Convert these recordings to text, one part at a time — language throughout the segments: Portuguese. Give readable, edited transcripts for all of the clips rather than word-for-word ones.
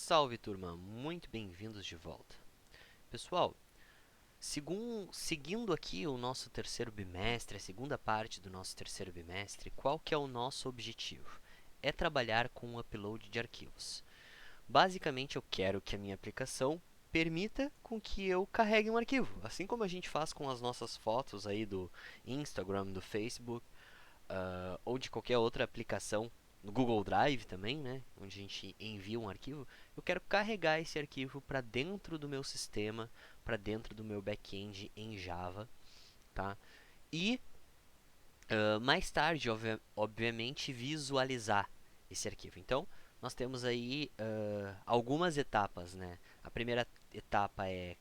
Salve, turma! Muito bem-vindos de volta. Pessoal, seguindo aqui o nosso terceiro bimestre, a segunda parte do nosso terceiro bimestre, qual que é o nosso objetivo? É trabalhar com o upload de arquivos. Basicamente, eu quero que a minha aplicação permita com que eu carregue um arquivo, assim como a gente faz com as nossas fotos aí do Instagram, do Facebook, ou de qualquer outra aplicação, no Google Drive também, né, onde a gente envia um arquivo. Eu quero carregar esse arquivo para dentro do meu sistema, para dentro do meu back-end em Java, tá? E mais tarde, obviamente, visualizar esse arquivo. Então, nós temos aí algumas etapas, né? A primeira etapa é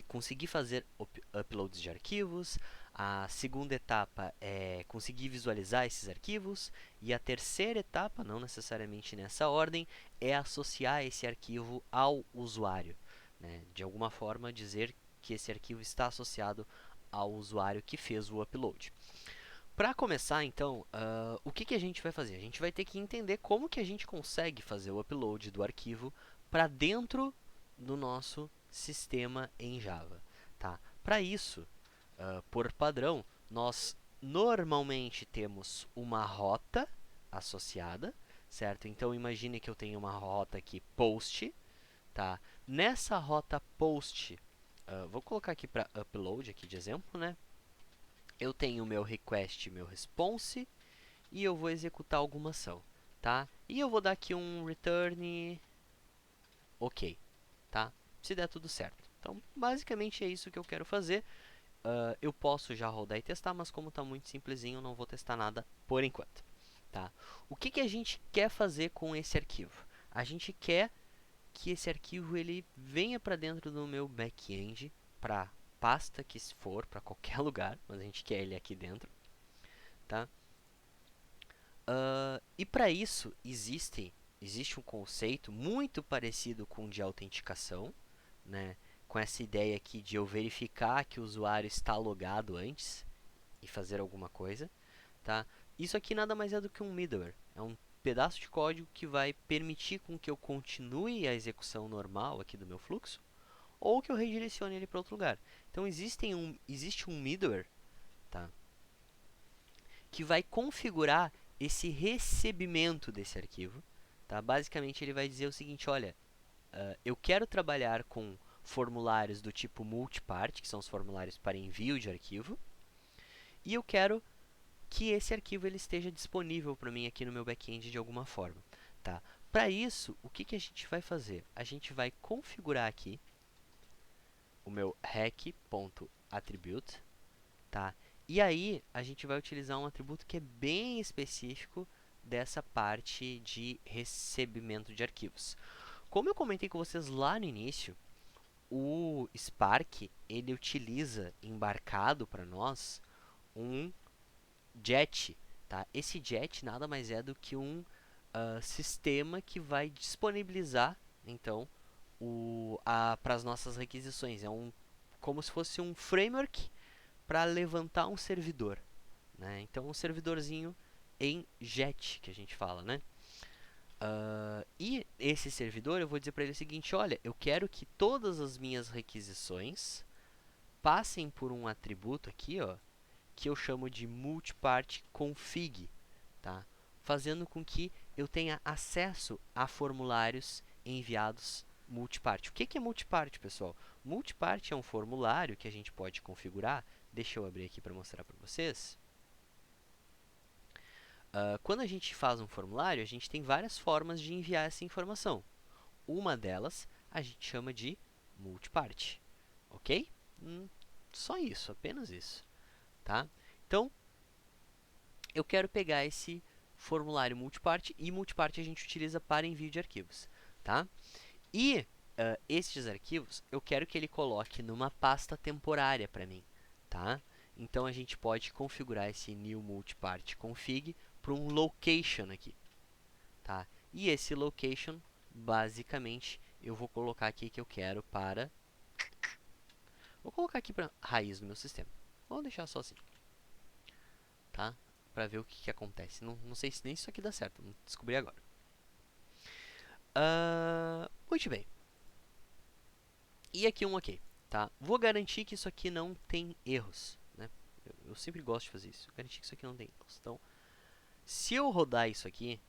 conseguir fazer uploads de arquivos. A segunda etapa é conseguir visualizar esses arquivos. E a terceira etapa, não necessariamente nessa ordem, é associar esse arquivo ao usuário, né? De alguma forma dizer que esse arquivo está associado ao usuário que fez o upload. Para começar, então, o que a gente vai fazer? A gente vai ter que entender como que a gente consegue fazer o upload do arquivo para dentro do nosso sistema em Java. Tá? Para isso, por padrão, nós normalmente temos uma rota associada, certo? Então, imagine que eu tenho uma rota aqui post, tá? Nessa rota post, vou colocar aqui para upload aqui de exemplo, né? Eu tenho o meu request e meu response e eu vou executar alguma ação, tá? E eu vou dar aqui um return ok, tá? Se der tudo certo. Então, basicamente é isso que eu quero fazer. Eu posso já rodar e testar, mas como está muito simplesinho, não vou testar nada por enquanto, tá? O que a gente quer fazer com esse arquivo? A gente quer que esse arquivo ele venha para dentro do meu back-end, para pasta que for, para qualquer lugar, mas a gente quer ele aqui dentro, tá? E para isso existe um conceito muito parecido com o de autenticação, né? Com essa ideia aqui de eu verificar que o usuário está logado antes e fazer alguma coisa, tá? Isso aqui nada mais é do que um middleware, é um pedaço de código que vai permitir com que eu continue a execução normal aqui do meu fluxo, ou que eu redirecione ele para outro lugar. Então existe um middleware, tá? Que vai configurar esse recebimento desse arquivo. Tá? Basicamente, ele vai dizer o seguinte, olha, eu quero trabalhar com formulários do tipo multipart, que são os formulários para envio de arquivo, e eu quero que esse arquivo ele esteja disponível para mim aqui no meu back-end de alguma forma. Tá? Para isso, o que a gente vai fazer? A gente vai configurar aqui o meu rec.attribute, tá? E aí, a gente vai utilizar um atributo que é bem específico dessa parte de recebimento de arquivos. Como eu comentei com vocês lá no início, o Spark, ele utiliza embarcado para nós um jet, tá? Esse jet nada mais é do que um sistema que vai disponibilizar, então, para as nossas requisições. Como se fosse um framework para levantar um servidor, né? Então, um servidorzinho em JET, que a gente fala, né? E esse servidor, eu vou dizer para ele o seguinte, olha, eu quero que todas as minhas requisições passem por um atributo aqui, ó, que eu chamo de multipart config, tá? Fazendo com que eu tenha acesso a formulários enviados multipart. O que é multipart, pessoal? Multipart é um formulário que a gente pode configurar. Deixa eu abrir aqui para mostrar para vocês. Quando a gente faz um formulário, a gente tem várias formas de enviar essa informação. Uma delas a gente chama de multipart, ok? Só isso, apenas isso, tá? Então, eu quero pegar esse formulário multipart e multipart a gente utiliza para envio de arquivos, tá? E estes arquivos eu quero que ele coloque numa pasta temporária para mim, tá? Então a gente pode configurar esse new multipart config para um location aqui, tá? E esse location, basicamente, eu vou colocar aqui que eu quero para... Vou colocar aqui para raiz do meu sistema. Vou deixar só assim, tá? Para ver o que acontece. Não sei se nem isso aqui dá certo, vamos descobrir agora. Muito bem. E aqui um ok, tá? Vou garantir que isso aqui não tem erros, né? Eu sempre gosto de fazer isso, garantir que isso aqui não tem erros. Então, se eu rodar isso aqui,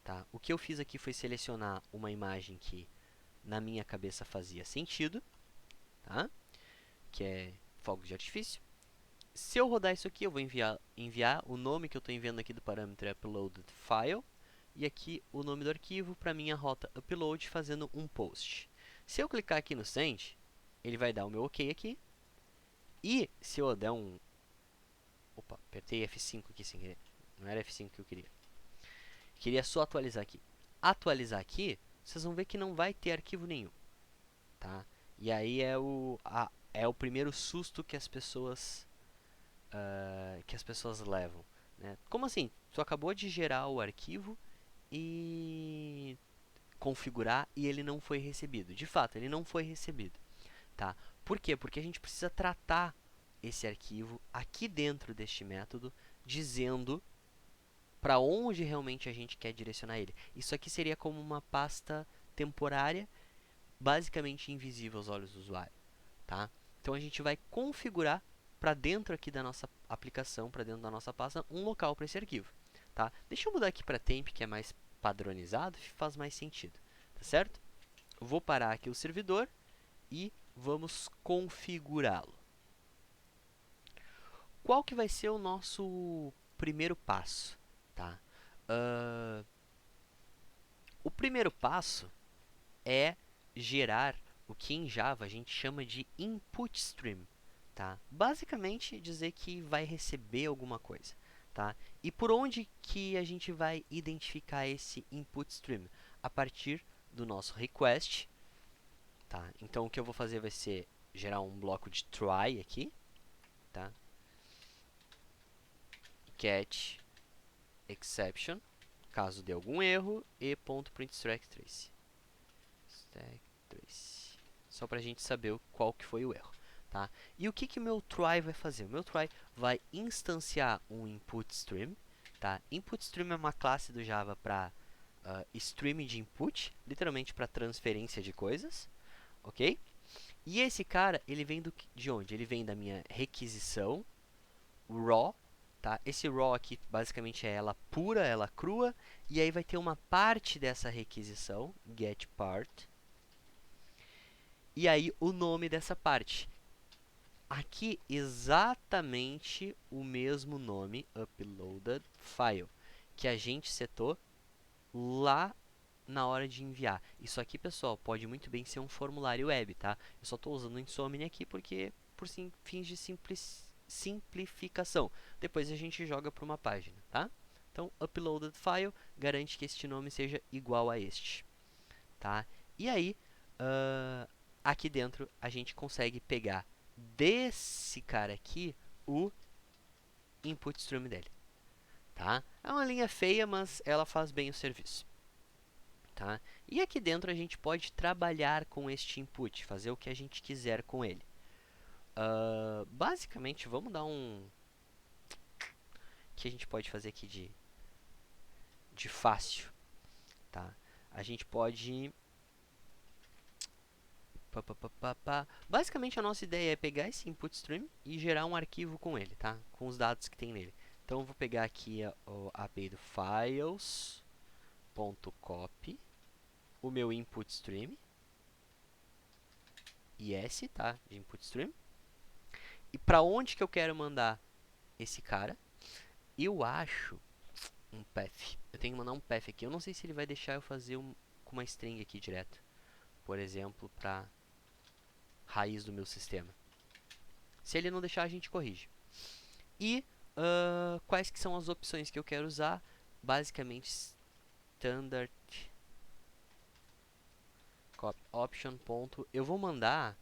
tá? O que eu fiz aqui foi selecionar uma imagem que na minha cabeça fazia sentido, tá? Que é fogos de artifício. Se eu rodar isso aqui, eu vou enviar o nome que eu estou enviando aqui do parâmetro é uploaded file. E aqui o nome do arquivo para minha rota upload fazendo um post. Se eu clicar aqui no send, ele vai dar o meu ok aqui. E se eu der um... Opa, apertei F5 aqui sem querer. Não era F5 que eu queria. Queria só atualizar aqui. Atualizar aqui, vocês vão ver que não vai ter arquivo nenhum. Tá? E aí é o primeiro susto que as pessoas levam. Né? Como assim? Tu acabou de gerar o arquivo e configurar e ele não foi recebido. De fato, ele não foi recebido. Tá? Por quê? Porque a gente precisa tratar esse arquivo aqui dentro deste método, dizendo para onde realmente a gente quer direcionar ele. Isso aqui seria como uma pasta temporária, basicamente invisível aos olhos do usuário. Tá? Então a gente vai configurar para dentro aqui da nossa aplicação, para dentro da nossa pasta, um local para esse arquivo. Tá? Deixa eu mudar aqui para temp, que é mais padronizado, faz mais sentido. Tá certo? Vou parar aqui o servidor e vamos configurá-lo. Qual que vai ser o nosso primeiro passo? Tá? O primeiro passo é gerar o que em Java a gente chama de input stream. Tá? Basicamente dizer que vai receber alguma coisa. Tá? E por onde que a gente vai identificar esse input stream? A partir do nosso request. Tá? Então o que eu vou fazer vai ser gerar um bloco de try aqui. Tá? Get exception, caso dê algum erro, e .printStackTrace. Só para a gente saber qual que foi o erro. Tá? E o que o meu try vai fazer? O meu try vai instanciar um input stream. Tá? Input stream é uma classe do Java para stream de input, literalmente para transferência de coisas. Ok? E esse cara, ele vem de onde? Ele vem da minha requisição raw. Tá? Esse raw aqui basicamente é ela pura, ela crua, e aí vai ter uma parte dessa requisição, getPart, e aí o nome dessa parte. Aqui exatamente o mesmo nome, uploaded file, que a gente setou lá na hora de enviar. Isso aqui, pessoal, pode muito bem ser um formulário web, tá? Eu só estou usando o Insomnia aqui porque por fins de simplificação. Depois a gente joga para uma página, tá? Então, uploaded file garante que este nome seja igual a este, tá? E aí, aqui dentro a gente consegue pegar desse cara aqui o input stream dele, tá? É uma linha feia, mas ela faz bem o serviço. Tá? E aqui dentro a gente pode trabalhar com este input, fazer o que a gente quiser com ele. Basicamente, vamos dar um... O que a gente pode fazer aqui de fácil? Tá? A gente pode... Basicamente, a nossa ideia é pegar esse input stream e gerar um arquivo com ele, tá? Com os dados que tem nele. Então, eu vou pegar aqui a API do files.copy, o meu input stream, IS, tá? De input stream. E para onde que eu quero mandar esse cara? Eu acho um path. Eu tenho que mandar um path aqui. Eu não sei se ele vai deixar eu fazer com uma string aqui direto. Por exemplo, para raiz do meu sistema. Se ele não deixar, a gente corrige. E quais que são as opções que eu quero usar? Basicamente, standard copy option. Eu vou mandar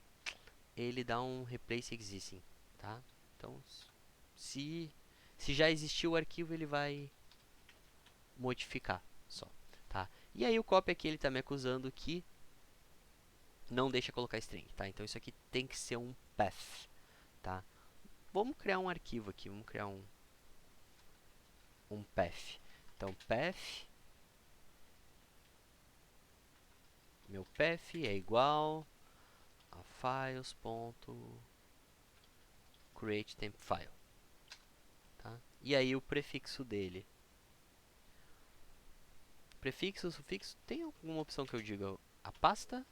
ele dar um replace existing, tá? Então, se já existiu o arquivo, ele vai modificar só, tá? E aí o copy aqui ele está me acusando que não deixa colocar string, tá? Então isso aqui tem que ser um path, tá? Vamos criar um arquivo aqui, vamos criar um path. Então path meu path é igual a files.createTempFile, tá? E aí o prefixo dele. Prefixo, sufixo, tem alguma opção que eu diga a pasta?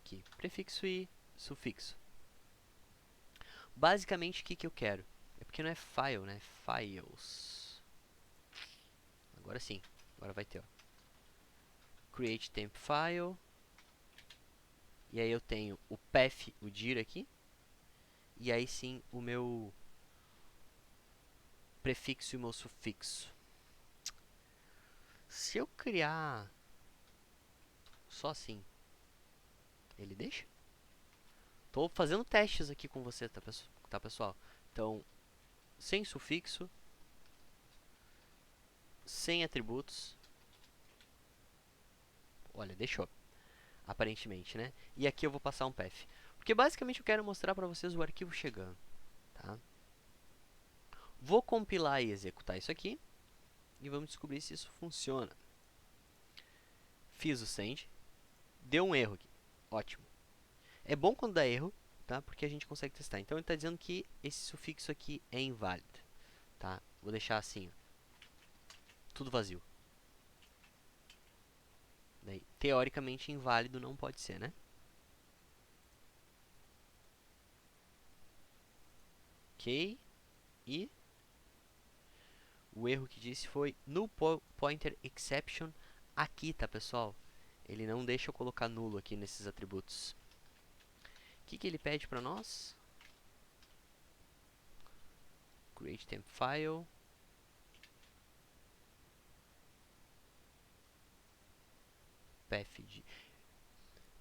Aqui, prefixo e sufixo. Basicamente, o que eu quero? É porque não é file, né? Files. Agora sim, agora vai ter, ó. CreateTempFile. E aí eu tenho o path, o dir aqui. E aí sim o meu prefixo e o meu sufixo. Se eu criar só assim, ele deixa? Tô fazendo testes aqui com você, tá pessoal? Então, sem sufixo, sem atributos. Olha, deixou. Aparentemente, né? E aqui eu vou passar um path. Porque basicamente eu quero mostrar para vocês o arquivo chegando, tá? Vou compilar e executar isso aqui. E vamos descobrir se isso funciona. Fiz o send. Deu um erro aqui. Ótimo. É bom quando dá erro, tá? Porque a gente consegue testar. Então ele está dizendo que esse sufixo aqui é inválido, tá? Vou deixar assim, ó. Tudo vazio. Daí, teoricamente inválido não pode ser, né? Ok. E o erro que disse foi null pointer exception aqui, tá, pessoal? Ele não deixa eu colocar nulo aqui nesses atributos. O que ele pede para nós? CreateTempFile. pathdir.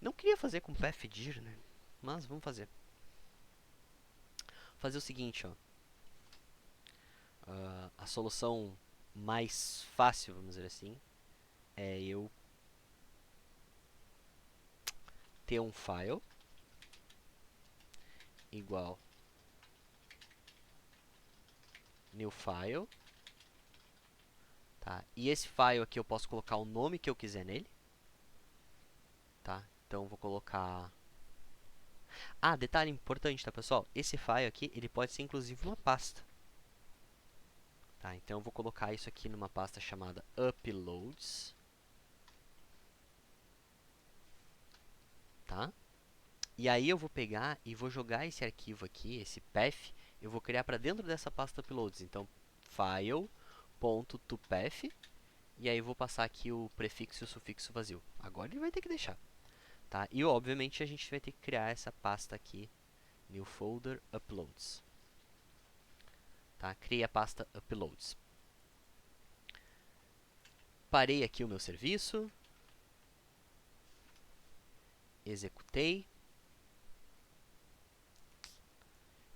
Não queria fazer com pathdir, né? Mas vamos fazer. Fazer o seguinte, ó. A solução mais fácil, vamos dizer assim, é eu ter um file igual new file, tá? E esse file aqui eu posso colocar o nome que eu quiser nele, tá? Então vou colocar... Ah, detalhe importante, tá, pessoal? Esse file aqui, ele pode ser inclusive uma pasta, tá? Então eu vou colocar isso aqui numa pasta chamada uploads, tá? E aí eu vou pegar e vou jogar esse arquivo aqui, esse path, eu vou criar para dentro dessa pasta uploads. Então, file.topath, e aí eu vou passar aqui o prefixo e o sufixo vazio. Agora ele vai ter que deixar, tá? E obviamente a gente vai ter que criar essa pasta aqui, new folder uploads, tá? Criei a pasta uploads. Parei aqui o meu serviço, executei.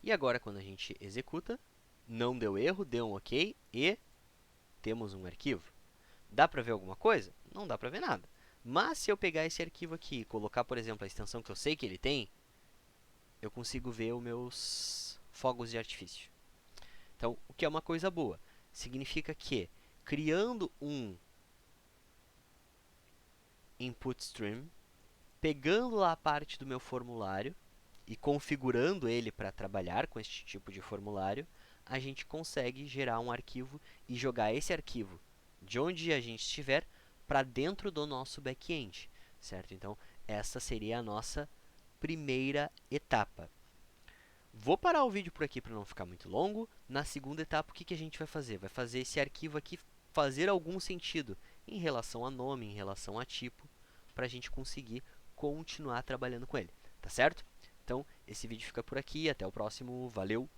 E agora quando a gente executa, não deu erro, deu um ok e temos um arquivo. Dá para ver alguma coisa? Não dá para ver nada. Mas se eu pegar esse arquivo aqui e colocar, por exemplo, a extensão que eu sei que ele tem, eu consigo ver os meus fogos de artifício. Então, o que é uma coisa boa? Significa que, criando um input stream, pegando lá a parte do meu formulário e configurando ele para trabalhar com este tipo de formulário, a gente consegue gerar um arquivo e jogar esse arquivo de onde a gente estiver para dentro do nosso back-end, certo? Então, essa seria a nossa primeira etapa. Vou parar o vídeo por aqui para não ficar muito longo. Na segunda etapa, o que a gente vai fazer? Vai fazer esse arquivo aqui fazer algum sentido em relação a nome, em relação a tipo, para a gente conseguir continuar trabalhando com ele, tá certo? Então, esse vídeo fica por aqui. Até o próximo. Valeu!